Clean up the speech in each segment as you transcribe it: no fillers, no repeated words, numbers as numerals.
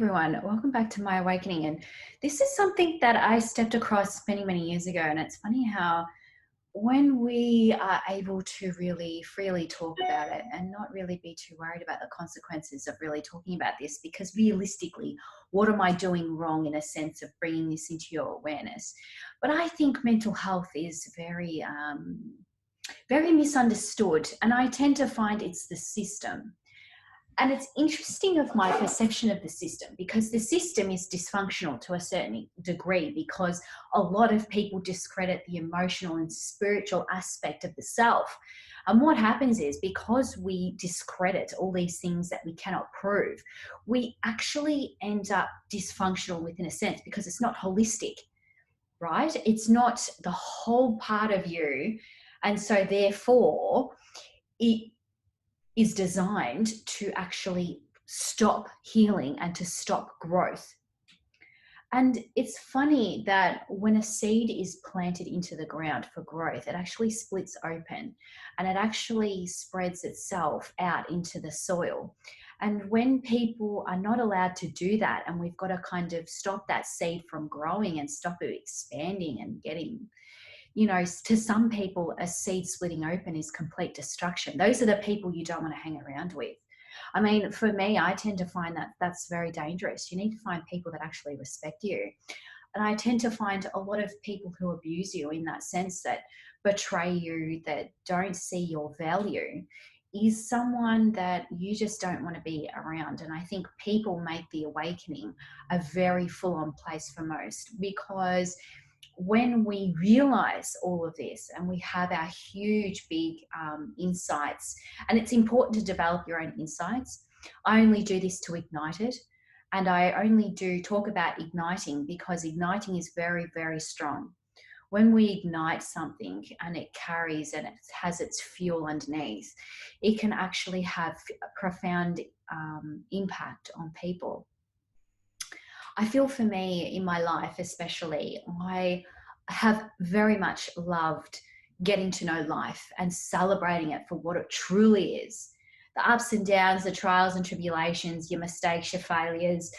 everyone. Welcome back to My Awakening. And this is something that I stepped across many, many years ago. And it's funny how when we are able to really freely talk about it and not really be too worried about the consequences of really talking about this, because realistically, what am I doing wrong in a sense of bringing this into your awareness? But I think mental health is very misunderstood. And I tend to find it's the system. And it's interesting of my perception of the system, because the system is dysfunctional to a certain degree, because a lot of people discredit the emotional and spiritual aspect of the self. And what happens is, because we discredit all these things that we cannot prove, we actually end up dysfunctional within a sense, because it's not holistic, right? It's not the whole part of you. And so therefore, it is designed to actually stop healing and to stop growth. And it's funny that when a seed is planted into the ground for growth, it actually splits open and it actually spreads itself out into the soil. And when people are not allowed to do that, and we've got to kind of stop that seed from growing and stop it expanding and getting, to some people, a seed splitting open is complete destruction. Those are the people you don't want to hang around with. I mean, for me, I tend to find that that's very dangerous. You need to find people that actually respect you. And I tend to find a lot of people who abuse you in that sense, that betray you, that don't see your value, is someone that you just don't want to be around. And I think people make the awakening a very full-on place for most, because when we realize all of this and we have our huge, big insights, and it's important to develop your own insights. I only do this to ignite it. And I only do talk about igniting because igniting is very, very strong. When we ignite something and it carries and it has its fuel underneath, it can actually have a profound impact on people. I feel for me in my life especially, I have very much loved getting to know life and celebrating it for what it truly is. The ups and downs, the trials and tribulations, your mistakes, your failures,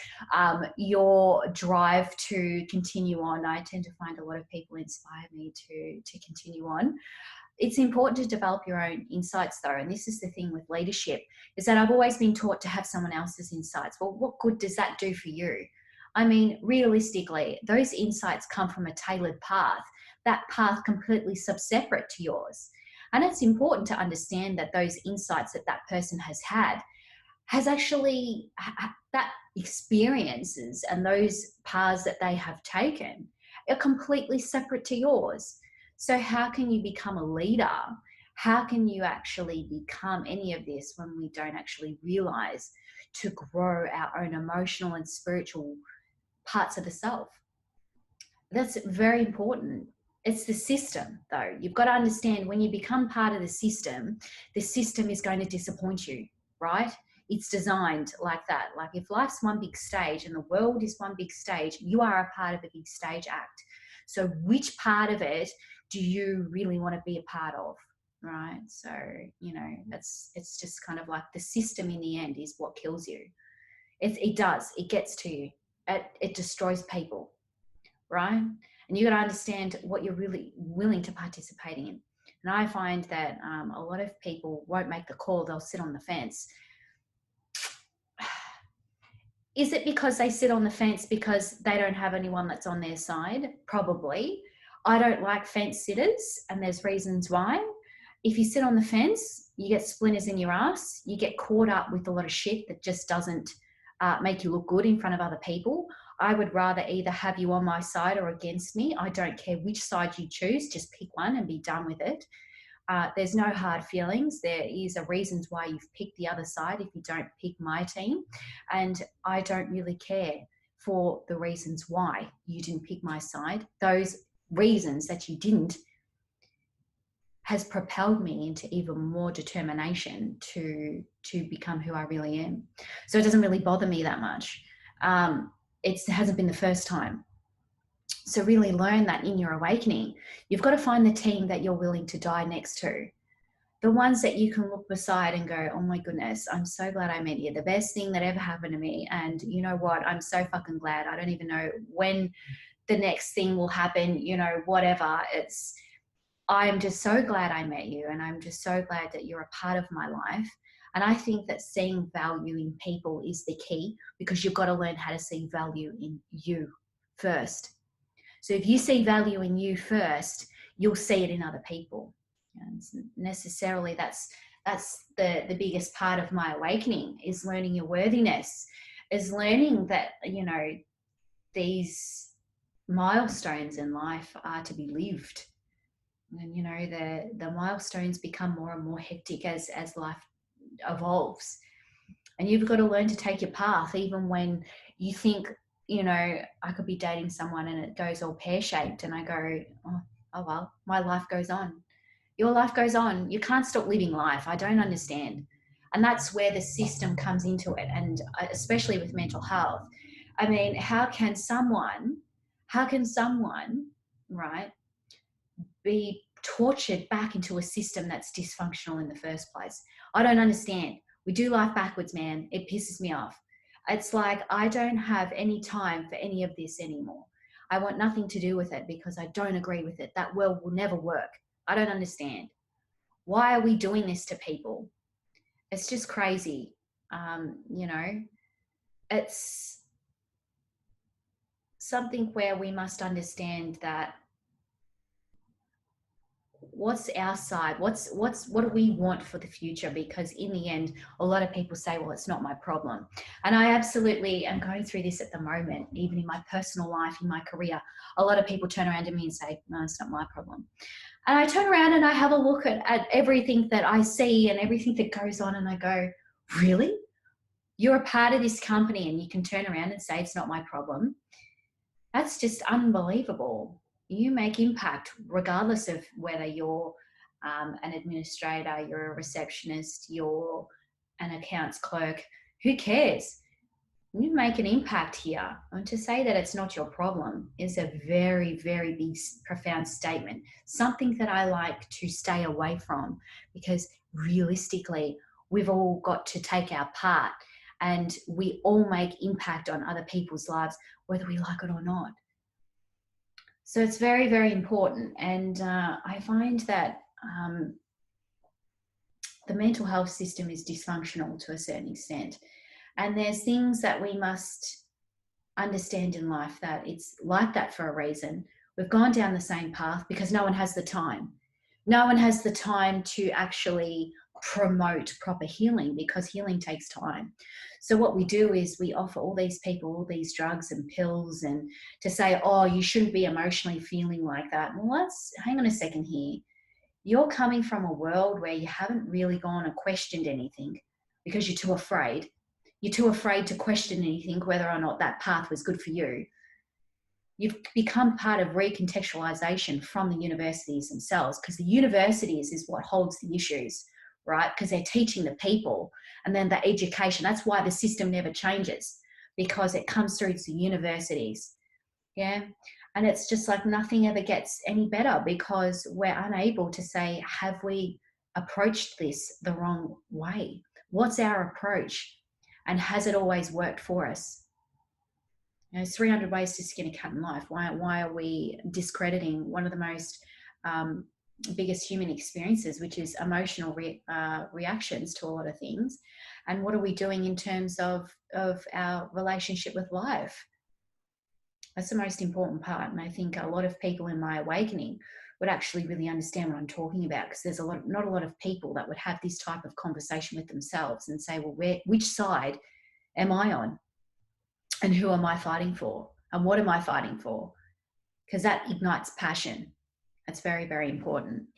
your drive to continue on. I tend to find a lot of people inspire me to continue on. It's important to develop your own insights though, and this is the thing with leadership, is that I've always been taught to have someone else's insights. Well, what good does that do for you? I mean, realistically, those insights come from a tailored path, that path completely separate to yours. And it's important to understand that those insights that that person has had has actually, that experiences and those paths that they have taken are completely separate to yours. So how can you become a leader? How can you actually become any of this when we don't actually realize to grow our own emotional and spiritual parts of the self? That's very important. It's the system though. You've got to understand, when you become part of the system is going to disappoint you, right? It's designed like that. Like if life's one big stage and the world is one big stage, you are a part of a big stage act. So which part of it do you really want to be a part of? Right? So, it's just kind of like the system in the end is what kills you. It does. It gets to you. It destroys people, right? And you got to understand what you're really willing to participate in. And I find that a lot of people won't make the call. They'll sit on the fence. Is it because they sit on the fence because they don't have anyone that's on their side? Probably. I don't like fence sitters, and there's reasons why. If you sit on the fence, you get splinters in your ass. You get caught up with a lot of shit that just doesn't make you look good in front of other people. I would rather either have you on my side or against me. I don't care which side you choose. Just pick one and be done with it. There's no hard feelings. There is a reasons why you've picked the other side if you don't pick my team. And I don't really care for the reasons why you didn't pick my side. Those reasons that you didn't has propelled me into even more determination to become who I really am. So it doesn't really bother me that much. It hasn't been the first time. So really learn that in your awakening, you've got to find the team that you're willing to die next to. the ones that you can look beside and go, oh my goodness, I'm so glad I met you. The best thing that ever happened to me. And you know what? I'm so fucking glad. I don't even know when the next thing will happen, you know, whatever. I'm just so glad I met you. And I'm just so glad that you're a part of my life. And I think that seeing value in people is the key, because you've got to learn how to see value in you first. So if you see value in you first, you'll see it in other people. And necessarily that's the biggest part of my awakening, is learning your worthiness, is learning that, you know, these milestones in life are to be lived. And, you know, the milestones become more and more hectic as life evolves. And you've got to learn to take your path, even when you think, you know, I could be dating someone and it goes all pear-shaped, and I go, oh well, my life goes on. Your life goes on. You can't stop living life. I don't understand. And that's where the system comes into it. And especially with mental health. I mean, how can someone, right, be tortured back into a system that's dysfunctional in the first place? I don't understand. We do life backwards, man. It pisses me off. It's like, I don't have any time for any of this anymore. I want nothing to do with it because I don't agree with it. That world will never work. I don't understand. Why are we doing this to people? It's just crazy. You know, it's something where we must understand that what's our side, what do we want for the future? Because in the end, a lot of people say, well, it's not my problem. And I absolutely am going through this at the moment, even in my personal life, in my career. A lot of people turn around to me and say, no, it's not my problem. And I turn around and I have a look at everything that I see and everything that goes on, and I go, really? You're a part of this company and you can turn around and say it's not my problem? That's just unbelievable. You make impact regardless of whether you're an administrator, you're a receptionist, you're an accounts clerk. Who cares? You make an impact here. And to say that it's not your problem is a very, very big, profound statement. Something that I like to stay away from, because realistically, we've all got to take our part, and we all make impact on other people's lives, whether we like it or not. So it's very, very important. And I find that the mental health system is dysfunctional to a certain extent. And there's things that we must understand in life, that it's like that for a reason. We've gone down the same path because no one has the time. No one has the time to actually promote proper healing, because healing takes time. So what we do is we offer all these people all these drugs and pills, and to say, oh, you shouldn't be emotionally feeling like that. Well, let's hang on a second here. You're coming from a world where you haven't really gone and questioned anything because you're too afraid. You're too afraid to question anything, whether or not that path was good for you. You've become part of recontextualization from the universities themselves, because the universities is what holds the issues, right? Because they're teaching the people, and then the education. That's why the system never changes, because it comes through to the universities. Yeah. And it's just like nothing ever gets any better, because we're unable to say, have we approached this the wrong way? What's our approach? And has it always worked for us? You know, 300 ways to skin a cat in life. Why are we discrediting one of the most biggest human experiences, which is emotional reactions to a lot of things? And what are we doing in terms of our relationship with life? That's the most important part. And I think a lot of people in my awakening would actually really understand what I'm talking about, because there's not a lot of people that would have this type of conversation with themselves and say, well, which side am I on? And who am I fighting for? And what am I fighting for? Because that ignites passion. That's very, very important.